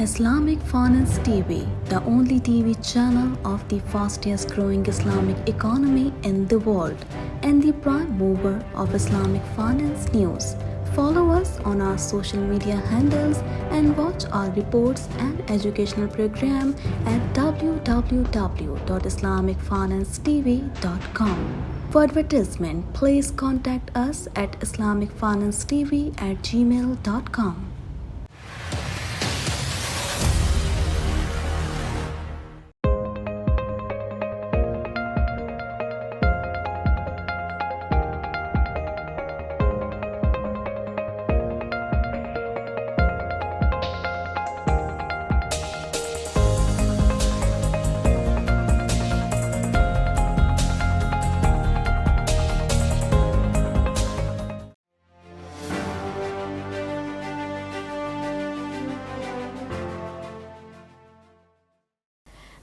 Islamic Finance TV, the only TV channel of the fastest growing Islamic economy in the world and the prime mover of Islamic finance news. Follow us on our social media handles and watch our reports and educational program at www.islamicfinancetv.com. For advertisement, please contact us at islamicfinancetv@gmail.com.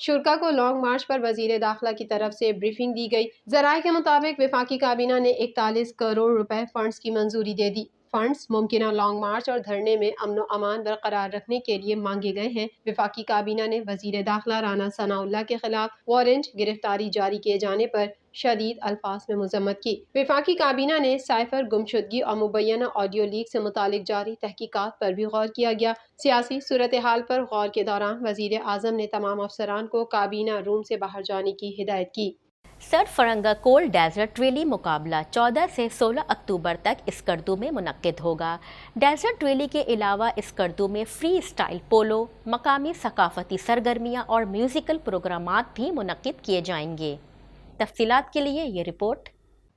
شرکا کو long march پر وزیر داخلہ کی طرف سے briefing دی گئی۔ ذرائع کے مطابق وفاقی کابینہ نے 41 کروڑ روپے فنڈز کی منظوری دے دی۔ فنڈز ممکنہ لانگ مارچ اور دھرنے میں امن و امان برقرار رکھنے کے لیے مانگے گئے ہیں۔ وفاقی کابینہ نے وزیر داخلہ رانا ثناء اللہ کے خلاف وارنٹ گرفتاری جاری کیے جانے پر شدید الفاظ میں مذمت کی۔ وفاقی کابینہ نے سائفر گمشدگی اور مبینہ آڈیو لیک سے متعلق جاری تحقیقات پر بھی غور کیا گیا۔ سیاسی صورتحال پر غور کے دوران وزیر اعظم نے تمام افسران کو کابینہ روم سے باہر جانے کی ہدایت کی۔ سرفرنگا کولڈ ڈیزرٹ ریلی مقابلہ 14 سے 16 اکتوبر تک اسکردو میں منعقد ہوگا۔ ڈیزرٹ ریلی کے علاوہ اسکردو میں فری اسٹائل پولو، مقامی ثقافتی سرگرمیاں اور میوزیکل پروگرامات بھی منعقد کیے جائیں گے۔ تفصیلات کے لیے یہ رپورٹ۔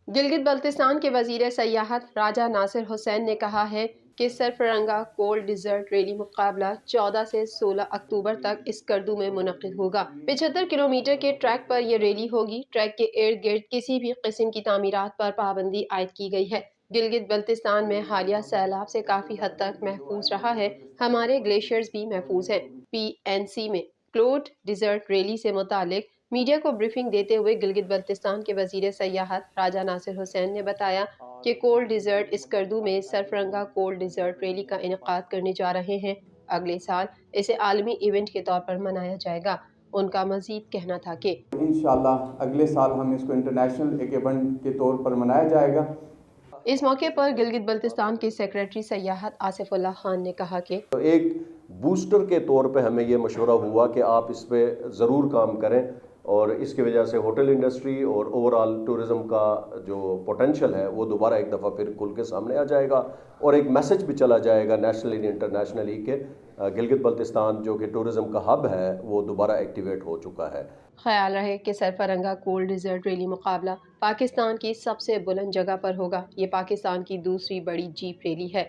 گلگت بلتستان کے وزیر سیاحت راجہ ناصر حسین نے کہا ہے کہ سرفرنگا کولڈ ڈیزرٹ ریلی مقابلہ 14 سے 16 اکتوبر تک اسکردو میں منعقد ہوگا۔ 75 کلومیٹر کے ٹریک پر یہ ریلی ہوگی۔ ٹریک کے ارد گرد کسی بھی قسم کی تعمیرات پر پابندی عائد کی گئی ہے۔ گلگت بلتستان میں حالیہ سیلاب سے کافی حد تک محفوظ رہا ہے۔ ہمارے گلیشیئرز بھی محفوظ ہیں۔ PNC میں کولڈ ڈیزرٹ ریلی سے متعلق میڈیا کو بریفنگ دیتے ہوئے گلگت بلتستان کے وزیر سیاحت راجہ ناصر حسین نے بتایا کہ کولڈ ڈیزرٹ اسکردو میں سرفرنگا کولڈ ڈیزرٹ ریلی کا انعقاد کرنے جا رہے ہیں۔ اگلے سال اسے عالمی ایونٹ کے طور پر منایا جائے گا۔ ان کا مزید کہنا تھا کہ انشاءاللہ اگلے سال ہم اس کو انٹرنیشنل ایک ایونٹ کے طور پر منایا جائے گا۔ اس موقع پر گلگت بلتستان کے سیکریٹری سیاحت آصف اللہ خان نے کہا کہ ایک بوسٹر کے طور پہ ہمیں یہ مشورہ ہوا کہ آپ اس پہ ضرور کام کریں، اور اس کی وجہ سے ہوٹل انڈسٹری اور اوورآل ٹورزم کا جو پوٹینشیل ہے وہ دوبارہ ایک دفعہ پھر کھل کے سامنے آ جائے گا، اور ایک میسج بھی چلا جائے گا نیشنلی انٹرنیشنلی کہ گلگت بلتستان جو کہ ٹورزم کا ہب ہے وہ دوبارہ ایکٹیویٹ ہو چکا ہے۔ خیال رہے کہ سرفرنگا کولڈ ڈیزرٹ ریلی مقابلہ پاکستان کی سب سے بلند جگہ پر ہوگا۔ یہ پاکستان کی دوسری بڑی جیپ ریلی ہے۔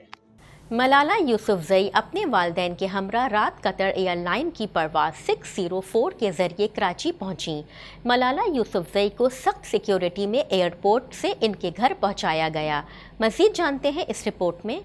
ملالہ یوسفزئی اپنے والدین کے ہمراہ رات قطر ایئر لائن کی پرواز 604 کے ذریعے کراچی پہنچیں۔ ملالہ یوسفزئی کو سخت سیکیورٹی میں ایئرپورٹ سے ان کے گھر پہنچایا گیا۔ مزید جانتے ہیں اس رپورٹ میں۔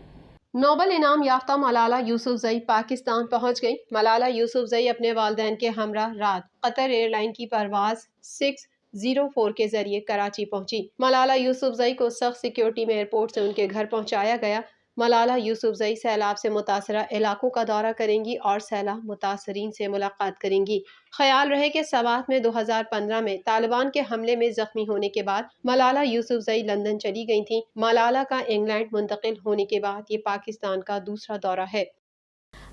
نوبل انعام یافتہ ملالہ یوسفزئی پاکستان پہنچ گئی۔ ملالہ یوسفزئی اپنے والدین کے ہمراہ رات قطر ایئر لائن کی پرواز 604 کے ذریعے کراچی پہنچی۔ ملالہ یوسفزئی کو سخت سیکیورٹی میں ایئرپورٹ سے ان کے گھر پہنچایا گیا۔ ملالہ یوسفزئی سیلاب سے متاثرہ علاقوں کا دورہ کریں گی اور سیلاب متاثرین سے ملاقات کریں گی۔ خیال رہے کہ سوات میں 2015 میں طالبان کے حملے میں زخمی ہونے کے بعد ملالہ یوسفزئی لندن چلی گئی تھیں۔ ملالہ کا انگلینڈ منتقل ہونے کے بعد یہ پاکستان کا دوسرا دورہ ہے۔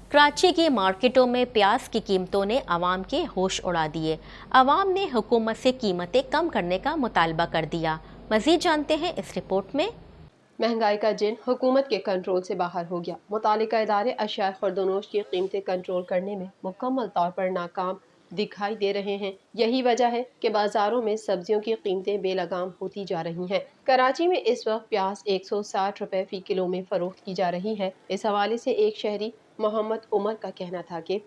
کراچی کی مارکیٹوں میں پیاز کی قیمتوں نے عوام کے ہوش اڑا دیے۔ عوام نے حکومت سے قیمتیں کم کرنے کا مطالبہ کر دیا۔ مزید جانتے ہیں اس رپورٹ میں۔ مہنگائی کا جن حکومت کے کنٹرول سے باہر ہو گیا۔ متعلقہ ادارے اشیاء خوردونوش کی قیمتیں کنٹرول کرنے میں مکمل طور پر ناکام دکھائی دے رہے ہیں۔ یہی وجہ ہے کہ بازاروں میں سبزیوں کی قیمتیں بے لگام ہوتی جا رہی ہیں۔ کراچی میں اس وقت پیاز 160 روپے فی کلو میں فروخت کی جا رہی ہے۔ اس حوالے سے ایک شہری محمد عمر کا کہنا تھا کہ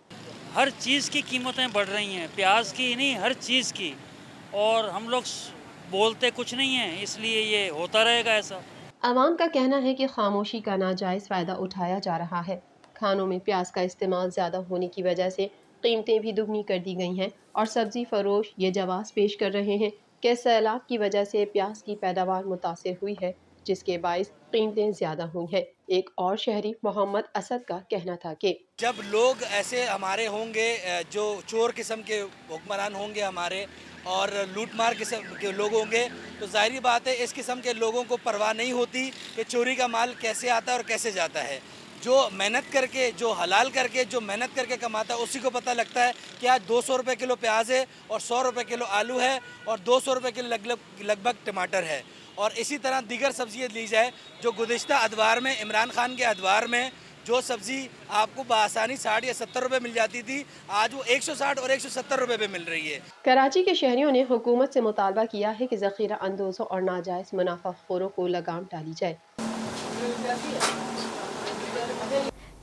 ہر چیز کی قیمتیں بڑھ رہی ہیں، پیاز کی نہیں ہر چیز کی، اور ہم لوگ بولتے کچھ نہیں ہیں، اس لیے یہ ہوتا رہے گا ایسا۔ عوام کا کہنا ہے کہ خاموشی کا ناجائز فائدہ اٹھایا جا رہا ہے۔ کھانوں میں پیاز کا استعمال زیادہ ہونے کی وجہ سے قیمتیں بھی دگنی کر دی گئی ہیں، اور سبزی فروش یہ جواز پیش کر رہے ہیں کہ سیلاب کی وجہ سے پیاز کی پیداوار متاثر ہوئی ہے، جس کے باعث قیمتیں زیادہ ہوئی ہیں۔ ایک اور شہری محمد اسد کا کہنا تھا کہ جب لوگ ایسے ہمارے ہوں گے، جو چور قسم کے حکمران ہوں گے ہمارے، اور لوٹ مار قسم کے لوگ ہوں گے، تو ظاہری بات ہے اس قسم کے لوگوں کو پرواہ نہیں ہوتی کہ چوری کا مال کیسے آتا ہے اور کیسے جاتا ہے۔ جو محنت کر کے، جو حلال کر کے، جو محنت کر کے کماتا ہے، اسی کو پتہ لگتا ہے کہ آج 200 روپے کلو پیاز ہے اور 100 روپے کلو آلو ہے اور 200 روپے کلو لگ بھگ ٹماٹر ہے۔ اور اسی طرح دیگر سبزیاں لی جائے جو گزشتہ ادوار میں، عمران خان کے ادوار میں جو سبزی آپ کو بآسانی 60 یا 70 روپے مل جاتی تھی، آج وہ 160 اور 170 روپے پہ مل رہی ہے۔ کراچی کے شہریوں نے حکومت سے مطالبہ کیا ہے کہ ذخیرہ اندوزوں اور ناجائز منافع خوروں کو لگام ڈالی جائے۔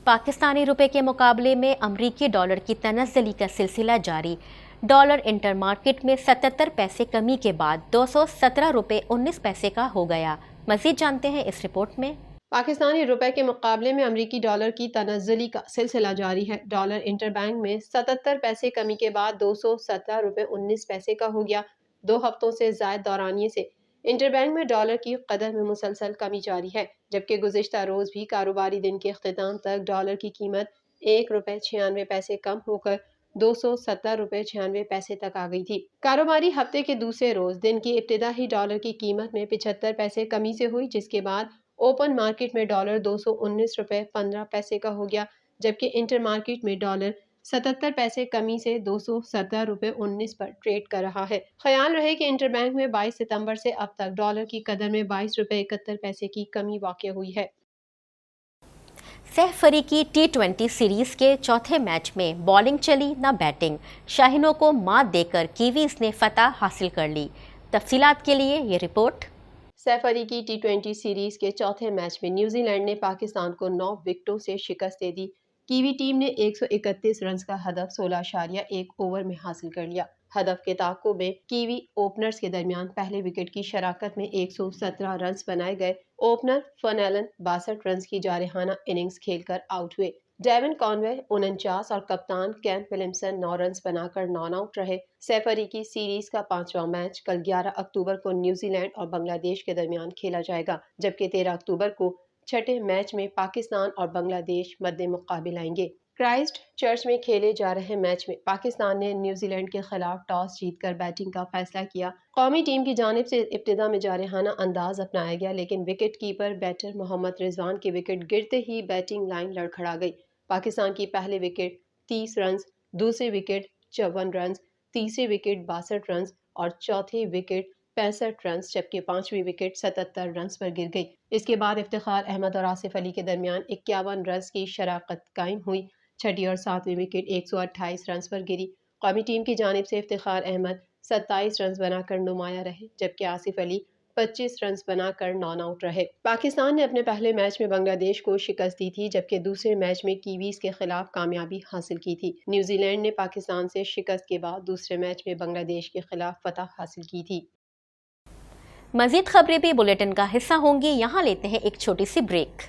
پاکستانی روپے کے مقابلے میں امریکی ڈالر کی تنزلی کا سلسلہ جاری۔ ڈالر انٹر مارکیٹ میں 77 پیسے کمی کے بعد 217 روپے 19 پیسے کا ہو گیا۔ مزید جانتے ہیں اس رپورٹ میں۔ پاکستانی روپے کے مقابلے میں امریکی ڈالر کی تنزلی کا سلسلہ جاری ہے۔ ڈالر انٹر بینک میں 77 پیسے کمی کے بعد 217 روپے 19 پیسے کا ہو گیا۔ 2 ہفتوں سے زائد دورانیے سے انٹر بینک میں ڈالر کی قدر میں مسلسل کمی جاری ہے، جبکہ گزشتہ روز بھی کاروباری دن کے اختتام تک ڈالر کی قیمت 1 روپے 96 پیسے کم ہو کر 270 روپے 96 پیسے تک آ گئی تھی۔ کاروباری ہفتے کے دوسرے روز دن کی ابتدا ہی ڈالر کی قیمت میں 75 پیسے کمی سے ہوئی، جس کے بعد اوپن مارکیٹ میں ڈالر 219 روپے 15 پیسے کا ہو گیا، جبکہ انٹر مارکیٹ میں ڈالر 77 پیسے کمی سے 217 روپے 19 پر ٹریڈ کر رہا ہے۔ خیال رہے کہ انٹر بینک میں 22 ستمبر سے اب تک ڈالر کی قدر میں 22 روپے 71 پیسے کی کمی واقع ہوئی ہے۔ سہ فریقی T20 سیریز کے چوتھے میچ میں بالنگ چلی نہ بیٹنگ، شاہینوں کو مات دے کر کیویز نے فتح حاصل کر لی۔ تفصیلات کے لیے یہ رپورٹ۔ سہ فریقی T20 سیریز کے چوتھے میچ میں نیوزی لینڈ نے پاکستان کو 9 وکٹوں سے شکست دے دی۔ کیوی ٹیم نے 131 رنز کا ہدف 16.1 اوور میں حاصل کر لیا۔ ہدف کے تعاقب میں کیوی اوپنرز کے درمیان پہلے وکٹ کی شراکت میں 117 رنز بنائے گئے۔ اوپنر فنیلن 62 رنز کی جارحانہ اننگز کھیل کر آؤٹ ہوئے۔ ڈیون کانوے 49 اور کپتان کین ولیمسن 9 رنز بنا کر نان آؤٹ رہے۔ سہ فریقی سیریز کا 5واں میچ کل 11 اکتوبر کو نیوزی لینڈ اور بنگلہ دیش کے درمیان کھیلا جائے گا، جبکہ 13 اکتوبر کو چھٹے میچ میں پاکستان اور بنگلہ دیش مد مقابل آئیں گے۔ کرائسٹ چرچ میں کھیلے جا رہے میچ میں پاکستان نے نیوزی لینڈ کے خلاف ٹاس جیت کر بیٹنگ کا فیصلہ کیا۔ قومی ٹیم کی جانب سے ابتدا میں جارحانہ انداز اپنایا گیا، لیکن وکٹ کیپر بیٹر محمد رضوان کے وکٹ گرتے ہی بیٹنگ لائن لڑکھڑا گئی۔ پاکستان کی پہلے وکٹ 30 رنز، دوسرے وکٹ 54 رنز، تیسرے وکٹ 62 رنز اور چوتھے وکٹ 65 رنز، جبکہ پانچویں وکٹ 77 رنز پر گر گئی۔ اس کے بعد افتخار احمد اور آصف علی کے درمیان 51 رنز کی شراکت قائم ہوئی۔ چھٹی اور ساتویں وکٹ 128 رنز پر گری۔ قومی ٹیم کی جانب سے افتخار احمد 27 رنز بنا کر نمایاں رہے، جبکہ آصف علی 25 رنز بنا کر نان آؤٹ رہے۔ پاکستان نے اپنے پہلے میچ میں بنگلہ دیش کو شکست دی تھی، جبکہ دوسرے میچ میں کیویز کے خلاف کامیابی حاصل کی تھی۔ نیوزی لینڈ نے پاکستان سے شکست کے بعد دوسرے میچ میں بنگلہ دیش کے خلاف فتح حاصل کی تھی۔ مزید خبریں بھی بلیٹن کا حصہ ہوں گی، یہاں لیتے ہیں ایک چھوٹی سی بریک۔